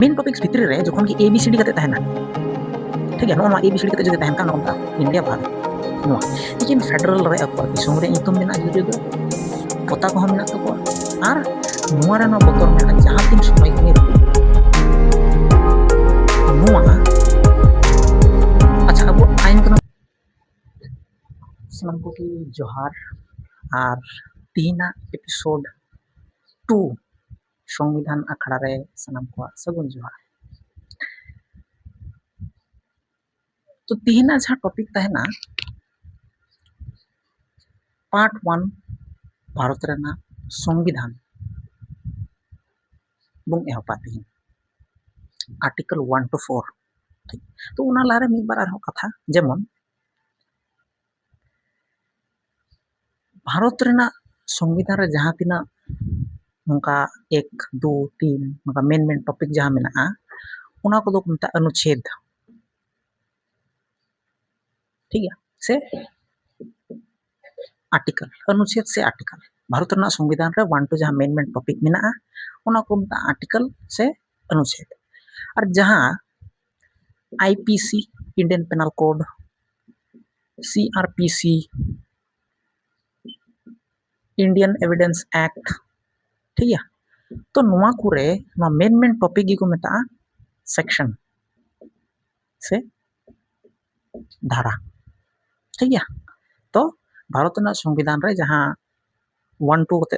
main topics भितरी रे जखन कि एबीसीडी कते तहना ठीक है नोआ एबीसीडी कते जदि तहन का नोंता इंडिया भारत नोआ लेकिन फेडरल रे अको दिसोम रे इतुम मेना जुदि दो पता को हम मेना तको आर नोआ रे ना बतर मेना जहां तीन समय में नोआ अच्छा अब आइन को सलाम को की जोहार आर तीना एपिसोड 2 संविधान अखड़ा रे सलाम को सगुन जोहार तो तीना जहां टॉपिक तहना पार्ट 1 भारत रेना संविधान बुंग एहपा तीन आर्टिकल 1 to 4 ठीक तो उना लारे मी बार आरो कथा जेमन भारत रेना संविधान रे जहां तिना नोंका 1 2 3 नोंका मेन टॉपिक जहां मेना उना को दो मता अनुच्छेद ठीक है से आर्टिकल अनुच्छेद से आर्टिकल भारत रेना संविधान रे 1 to जहां मेन टॉपिक मेना उना को मता आर्टिकल से अनुच्छेद और जहां IPC Indian Penal Code CrPC Indian Evidence Act ठीक है तो नोआ कुरे मेन टॉपिक की को मेता सेक्शन से धारा ठीक है तो भारत ना संविधान रे जहां 1 2 कते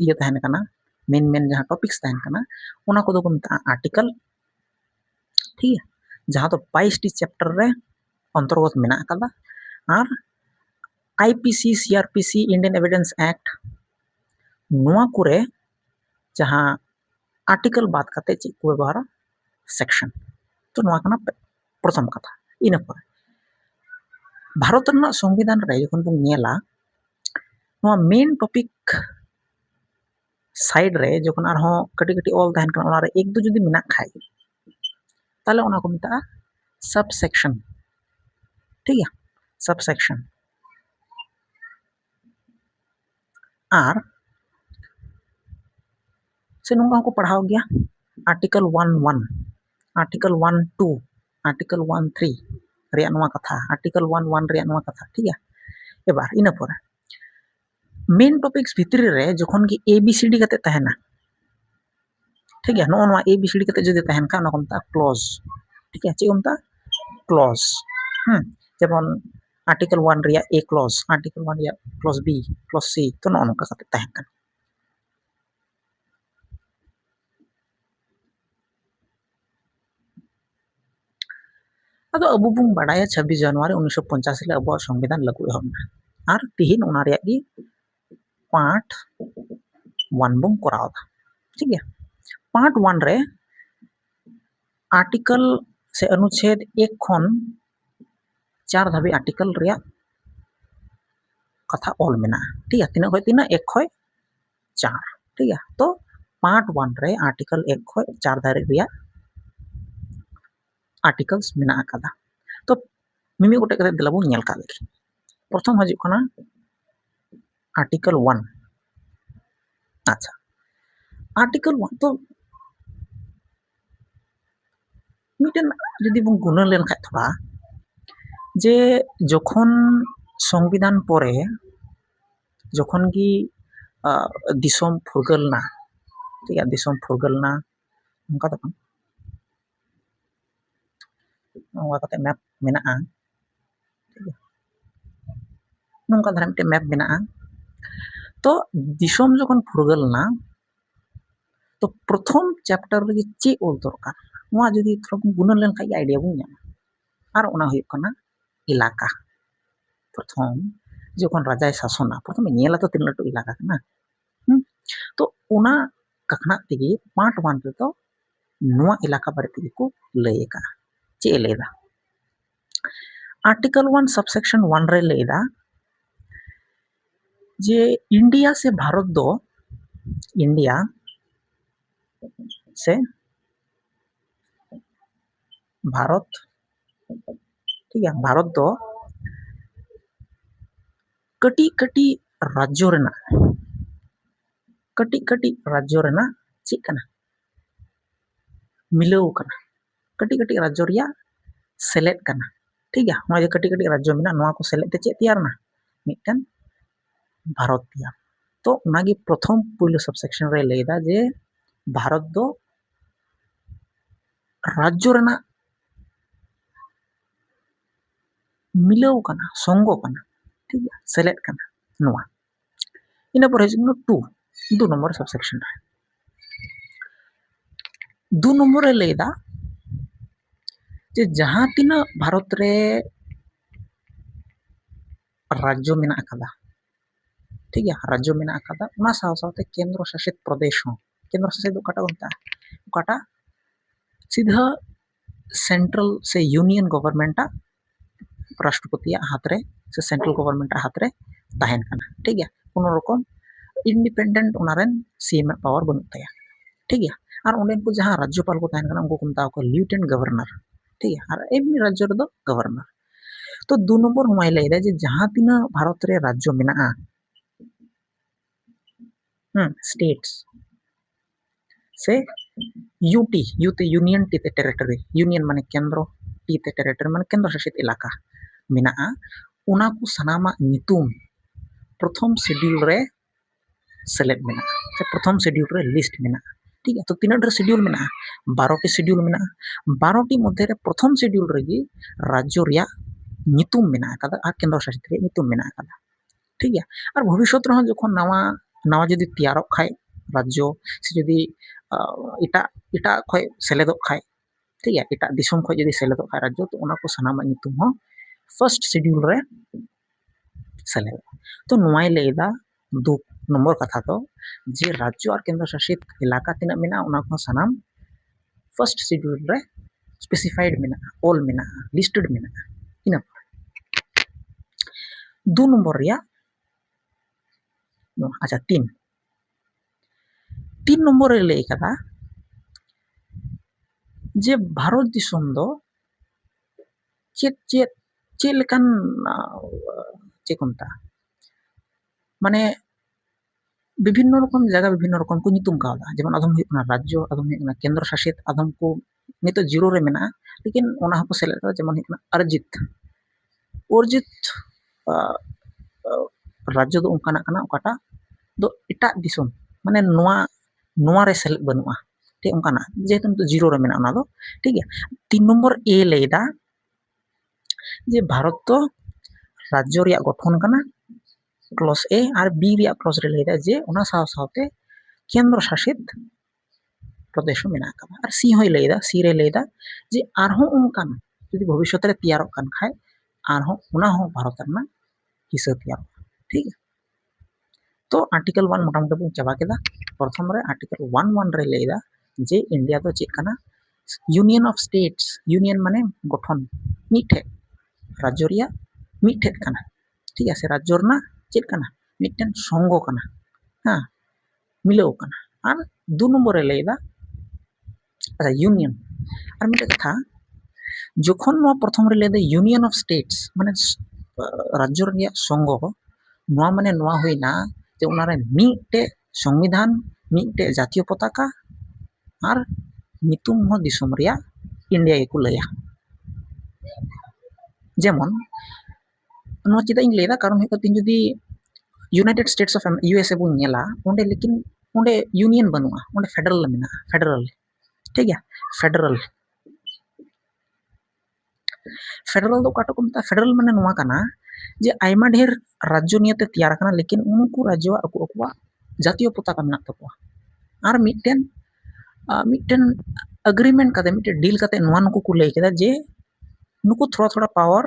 ये तहन कना मेन जहां टॉपिक्स तहन कना उना को दो को मेता आर्टिकल ठीक है जहां तो 22 टी चैप्टर रे अंतर्गत मेना कदा और IPC CrPC Indian Evidence act नोआ कुरे जहां आर्टिकल बात करते ची को व्यवहार सेक्शन तो नोआ कना प्रथम कथा इन पर भारत रेना संविधान रे जखन बन नेला नोआ मेन टॉपिक साइड रे जखन आर हो कटी कटी ऑल तहन कना ओना रे एक दो जदी मेना खाय ताले ओना को मिता सब सेक्शन ठीक है सब सेक्शन आर से नोंगा को पढ़ाओ गया आर्टिकल 1 आर्टिकल 1 2 आर्टिकल 1 3 रिया नोआ कथा आर्टिकल 1 1 रिया नोआ कथा ठीक है एबार इन पर मेन टॉपिक्स भितरी रे जखन कि एबीसीडी कते तहना ठीक है नोआ एबीसीडी कते जदि तहन का नोको मता क्लॉज ठीक है ची मता क्लॉज जेमन आर्टिकल 1 रिया ए क्लॉज आर्टिकल 1 रिया क्लॉज बी क्लॉज सी तो नोनो का कते तहन का अदो अबु बुंग बाडाया 26 जनवरी 1985 ले अबो संविधान लागू एहबना आर तिहिन ओना रिया गी पार्ट 1 बुंग कराव ठीक है पार्ट 1 रे आर्टिकल से अनुच्छेद 1 खन 4 धाबी आर्टिकल रिया कथा ऑल मेना ठीक है तीना खय तीना 1 खय 4 ठीक है तो पार्ट 1 रे आर्टिकल 1 खय 4 धारे रिया आर्टिकल्स मेना आकादा तो मिमी गोटे कते दिला बन नेल का लेखि प्रथम हजु कना आर्टिकल 1 अच्छा आर्टिकल 1 तो मिटन जदि बन गुना लेन खाय थोड़ा जे जखन संविधान परे जखन की दिसोम फुरगलना ठीक है दिसोम फुरगलना उनका तखन नोंगा कते मैप मेना ठीक है नोंगा धरा मिटे मैप मेना तो दिसोम जखन फुरगलना तो प्रथम चैप्टर रे चे ओल दरकार नोआ जदि थोड़ा गुना लेन खाय आइडिया बुन नामा आर ओना हुयु कना इलाका प्रथम जखन राजाय शासना प्रथम नेला तो तीन लटू इलाका कना तो ओना कखना तेगी पार्ट 1 रे तो नोआ इलाका बारे तेगी को लय का चे लेदा आर्टिकल 1 सबसेक्शन 1 रे लेदा जे इंडिया से भारत दो इंडिया से भारत ठीक है भारत दो कटी कटी राज्यों रेना कटी कटी राज्यों रेना ची कना मिलाव कना कटी कटी राज्य रिया सेलेद कना ठीक है नॉय कटी कटी राज्य मेना नोआ को सेलेद ते चेक तैयार ना मिटन भारत तैयार तो उनागी प्रथम पुइलो सबसेक्शन रे लेदा जे भारत दो राज्य रना मिलाव कना संगो कना ठीक है सेलेद कना नोआ इन पर हिजनो 2 नंबर सबसेक्शन रे 2 नंबर रे लेदा जे जहां तिना भारत रे राज्य मेना अकादा ठीक है राज्य मेना अकादा उना साव सावते केंद्र शासित प्रदेश हो केंद्र शासित काटा सीधा सेंट्रल से यूनियन गवर्नमेंट राष्ट्रपति हाथ रे से सेंट्रल गवर्नमेंट हाथ रे ताहेन कना ठीक है कोनो रकम इंडिपेंडेंट उनारेन सीएम पावर बनु तया ठीक है और उन्हें को जहां राज्यपाल को ताहेन कना उनको को मता को लेफ्टिनेंट गवर्नर ठीक है और एमनी राज्य रे दो गवर्नर तो 2 नंबर हुमाय लेदा जे जहां तिना भारत रे राज्य मेना स्टेट्स से UT UT union T territory union माने केंद्र टी टेरिटरी माने केंद्र शासित इलाका मेना उना को सनामा नितुम प्रथम शेड्यूल रे सेलेक्ट मेना से प्रथम शेड्यूल रे लिस्ट मेना ठीक है तो तीन शेड्यूल मेना 12 टी शेड्यूल मेना 12 टी मध्य रे प्रथम शेड्यूल रे गी राज्य रिया नितुम मेना कादा आ केंद्र शासित रे नितुम मेना कादा ठीक है और भविष्य रे जखन नवा नवा जदि तैयारक खाय राज्य से जदि इटा इटा खय सेलेदक खाय ठीक है इटा दिसम खय जदि सेलेदक खाय राज्य तो उना को सनामा नितुम हो फर्स्ट शेड्यूल रे सेलेद तो नोवाय लेदा 2 नंबर कथा तो जे राज्य और केंद्र शासित इलाका तिना मेना उना को सनाम फर्स्ट शेड्यूल रे स्पेसिफाइड मेना ऑल मेना लिस्टेड मेना इना 2 नंबर रिया अच्छा 3 नंबर रे ले कदा जे भारत दिसम दो चेत चेत चेलकान चेकमता माने विभिन्न रकम जगह विभिन्न रकम को नितुम कादा जेमन आदम हुई राज्य आदम हुई केंद्र शासित आदम को नित जीरो रे मेना लेकिन ओना को सेलेक्ट करा जेमन हुई अर्जित अर्जित राज्य दो उनकाना कना ओकाटा दो इटा दिसम माने नोआ नोआ रे सेलेक्ट बनुआ ठीक उनकाना जेहेतु तो जीरो रे मेना ओना दो ठीक है 3 नंबर ए लेदा जे भारत तो राज्य रिया गठन कना क्लॉज ए और बी रिया क्लॉज रे लेदा जे ओना साव सावते केंद्र शासित प्रदेश मेना कना और सी होय लेदा सी रे लेदा जे आरहो उनकान यदि भविष्य रे तैयारक कान खाय आरहो उना हो भारत रना हिस्सा तैयार ठीक है तो आर्टिकल 1 मोटामोटी बन चाबा केदा प्रथम रे आर्टिकल 1 रे लेदा जे इंडिया तो चेक कना यूनियन ऑफ स्टेट्स यूनियन माने गठन मिठे राज्य रिया मिठे कना ठीक है से राज्य रना चेक कना मिटन संगो कना हां मिलाव कना और 2 नंबर रे लेदा अच्छा यूनियन और मिटे कथा जखन नो प्रथम रे लेदा यूनियन ऑफ स्टेट्स माने राज्य रिया संगो नोआ माने नोआ होइना जे उनारे मिटे संविधान मिटे जातीय पताका और नितुम हो दिसम रिया इंडिया को लया जेमन नो चिदा इन लेदा कारण है तीन जदि यूनाइटेड स्टेट्स ऑफ यूएसए बन नेला ओंडे लेकिन ओंडे यूनियन बनुआ ओंडे फेडरल मेना फेडरल ठीक है फेडरल फेडरल दो काटो को मता फेडरल माने नोआ कना जे आयमा ढेर राज्य नियते तैयार कना लेकिन उनको राज्य अको जातीय पताका मेना तको और मिटन एग्रीमेंट कते मिटन डील कते नोआ नुको को लay केदा जे नुको थोड़ा थोड़ा पावर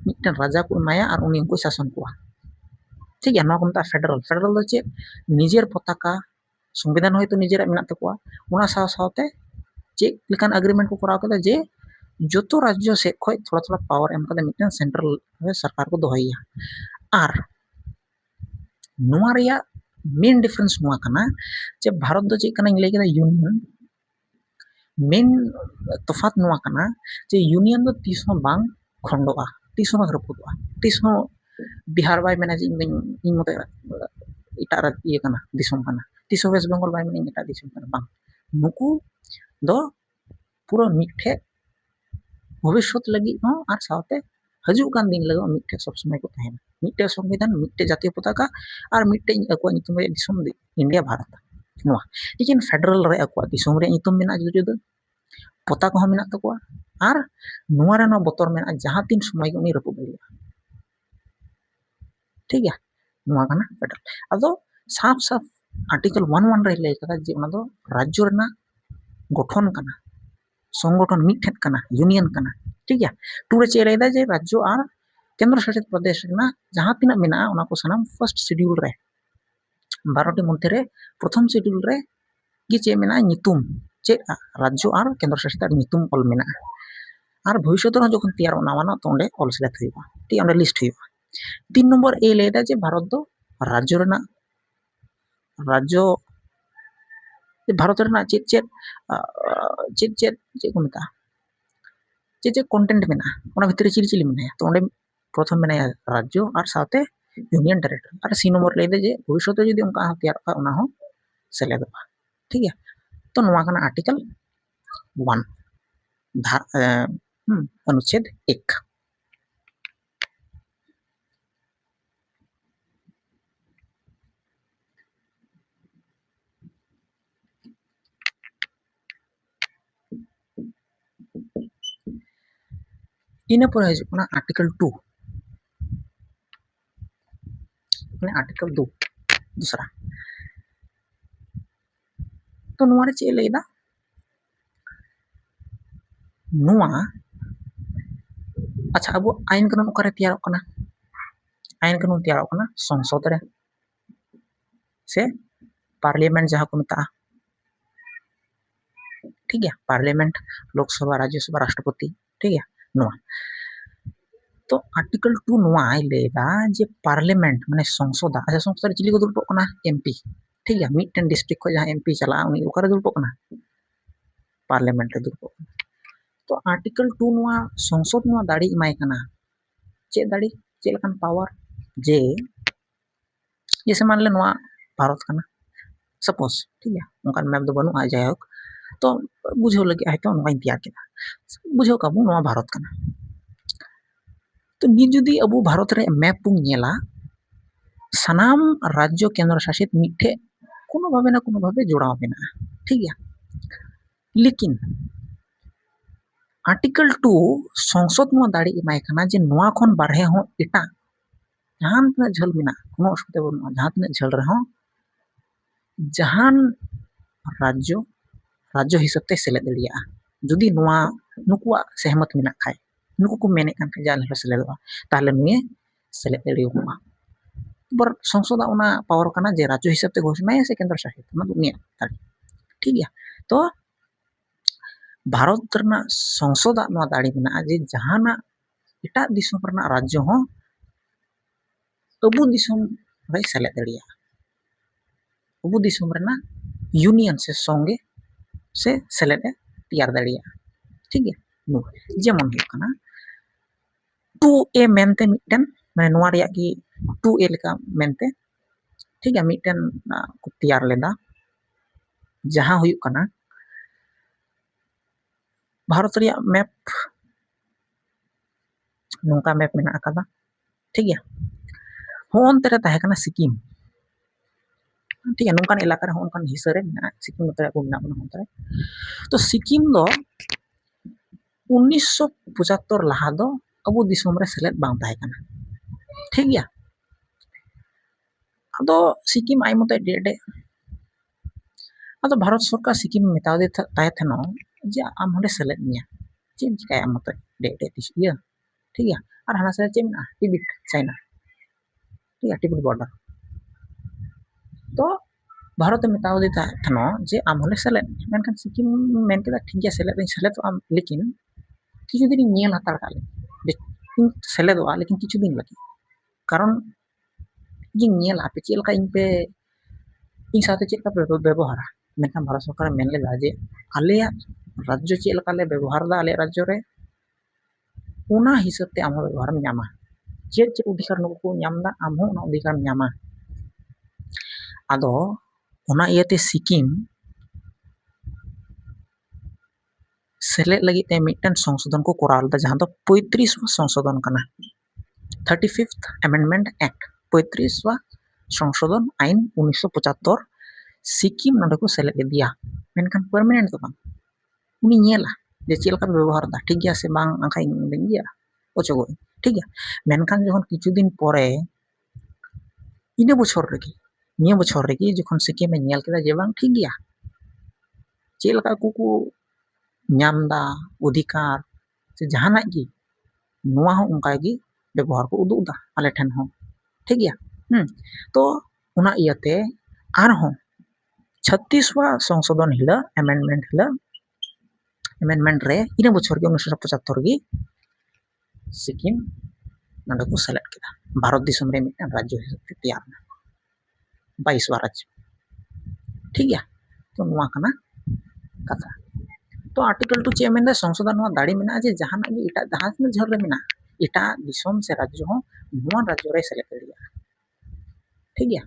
मिटन राजा को माया और उनी उनको शासन को ठीक है नोआ को मता फेडरल फेडरल दो चे निजेर पताका संविधान होय तो निजेर मेना तको उना साव सावते चे लेकिन एग्रीमेंट को कराव केदा जे जो राज्य से खय थोड़ा थोड़ा पावर एम कदे मिटन सेंट्रल सरकार को दोहैया और नोआ रिया मेन डिफरेंस नोआ कना जे भारत दो चेक कना लेके यूनियन मेन तफात नोआ कना जे यूनियन दो तीसो बांग खंडोआ तीसो बांग रपुदोआ तीसो बिहार बाय मेना जे इन मते इटा ये कना दिसम कना तीसो वेस्ट बंगाल बाय मेना इटा दिसम कना बांग नुकु दो पूरा मिठे भविष्य लगी और साथे हजू कान दिन लगे मिठे सब समय को तहन मिठे संविधान मिठे जातीय पताका और मिठे अको नितुम रे दिसम इंडिया भारत नोआ लेकिन फेडरल रे अको दिसम रे नितुम मेना जुदा जुदा पताका हो मेना तको और नुआ रे नो बतर मेना जहां तीन समय को नि रपु दलिया ठीक है नुआ काना फेडरल अदो साफ साफ आर्टिकल 11 रे ले कदा जे ओना दो राज्य रेना गठन काना संगठन मिठेन काना यूनियन काना ठीक है टू रे चेलेदा जे राज्य और केंद्र शासित प्रदेश रेना जहां तिना मेना ओना को सनाम फर्स्ट शेड्यूल रे 12टी मध्य रे प्रथम शेड्यूल रे गे चे मेना नितुम चे राज्य और केंद्र शासित नितुम ऑल मेना और भविष्य रे जखन तैयार नावाना तो ओंडे ऑल सेलेक्ट हुइबा ठीक ओंडे लिस्ट हुइबा 3 नंबर ए लेदा जे भारत दो राज्य रेना राज्य भारत रेना चेत चेत चेत चेत चेत को मेता चेत चेत कंटेंट मेना ओना भितर चिली चिली मेना तो ओंडे प्रथम मेना राज्य और साथे यूनियन टेरिटरी और सी नंबर लेदे जे भविष्य रे जदी उनका तैयार का ओना हो सेलेदबा ठीक है तो नोआ काना आर्टिकल 1 अनुच्छेद 1 इन पर है आर्टिकल 2 मैंने आर्टिकल 2 दूसरा तो नुआ चे लेदा नुआ अच्छा अब आईन कानून ओकारे तैयार करना आईन कानून तैयार करना संसद रे से पार्लियामेंट जहां को मेता ठीक है पार्लियामेंट लोकसभा राज्यसभा राष्ट्रपति ठीक है नुआ तो आर्टिकल 2 नुआ लेदा जे पार्लियामेंट माने संसद अच्छा संसद रे चिली को दुलपो कना एमपी ठीक है मिटन डिस्ट्रिक्ट को जहां एमपी चला उनी ओकारे दुलपो कना पार्लियामेंट रे दुलपो तो आर्टिकल 2 नुआ संसद नुआ दाड़ी इमाय कना चे दाड़ी चे लकान पावर जे जैसे मान ले नुआ भारत कना सपोज ठीक है उनका मैप दो बनु आ जाए तो बुझो लगे आय तो नुआ तैयार केदा बुझो काबू नुआ भारत कना तो नि जुदी अबु भारत रे मैप पुंग नेला सनाम राज्य केंद्र शासित मिठे कोनो भावे जोड़ाव मेना ठीक है लेकिन आर्टिकल 2 संसद नुआ दाड़ी इमाय कना जे नुआ खन बारहे हो एटा जहां तना झल मेना कोनो असुविधा बनुआ जहां तना झल रहे हो जहां राज्य राज्य हिसाब ते सेलेद दड़िया जुदी नुआ नुकुआ सहमत मेना खाय नुकु को मेने कान खाय जान सेलेदवा ताले नुए सेलेद दड़ियोमा बर संसद ओना पावर कना जे राज्य हिसाब ते घोषणा से केंद्र शासित मा दुनिया ठीक है तो भारत रना संसद नुआ दाड़ी मेना जे जहाना एटा दिसम रना राज्य हो अबु दिसम रे सेलेद दड़िया अबु दिसम रना यूनियन से संगे से सेलेद तैयार दड़िया ठीक है नु जेमन हो कना 2A मेनते मिटन माने नुआ रिया की 2A लेका मेनते ठीक है मिटन को तैयार लेदा जहां हुई कना भारत रिया मैप नोका मैप मेना आकादा ठीक है होन तेरे तहे कना सिक्किम ठीक है नोकान इलाका रे होन हिस्सा रे मेना सिक्किम तेरे को मेना बना होता है तो सिक्किम दो 1975 लाहा दो अबु दिसम रे सेलेद बांग ताहे कना ठीक है अदो सिक्किम आई मते डेडे अदो भारत सरकार सिक्किम मेता दे ताहे थनो जे आम हंडे सेलेद मिया चेम चिकाय आम मते डेडे तिस इया ठीक है और हना से चेम ना टिबिट चाइना ठीक है टिबिट बॉर्डर तो भारत मेता दे थनो जे आम हंडे सेलेद मेनखान सिक्किम मेन केदा ठीक है सेलेद आम लेकिन किछु दिन नेल हतार काले सेलेदवा लेकिन किछु दिन लगी कारण इन नेल आपे चेल का इन पे इन साथे चेल का व्यवहार मेनखान भारत सरकार मेन लेदा जे आले राज्य चेल का ले व्यवहार दा आले राज्य रे उना हिसाब ते आम व्यवहार न्यामा चेल चे अधिकार नको न्यामदा आम हो उना अधिकार न्यामा आदो उना इयाते सिक्किम सेलेद लगी ते मिटन संशोधन को कोराव लेदा जहां दो 35वां संशोधन कना 35th अमेंडमेंट एक्ट 35वां संशोधन आईन 1975 सिक्किम नोडे को सेलेद दिया मेनखान परमानेंट तो बांग उनी नेला जे चेल का व्यवहार दा ठीक गया से बांग आंखा इन गया ओचोगो ठीक गया मेनखान जखन किछु दिन परे इन बछर रेगी निया बछर रेगी जखन सिक्किम नेल केदा जे बांग ठीक गया चेल का को नामदा अधिकार से जहाना गी नुआ हो उनका गी व्यवहार को उदुदा आले ठन हो ठीक गया तो उना इयाते आर हो 36वां संशोधन हिला अमेंडमेंट रे इन बछर के 1975 गी सिक्किम नंडे को सेलेक्ट केदा भारत दिसम रे मिटन राज्य हिसाब ते तैयार ना 22वां राज्य ठीक गया तो नुआ कना कथा तो आर्टिकल 2 चे मेंदा संशोधन नुआ दाड़ी मेना जे जहाना गी इटा जहाज में झर रे मेना इटा दिसम से राज्य हो नुआ राज्य रे सेलेक्ट करिया ठीक गया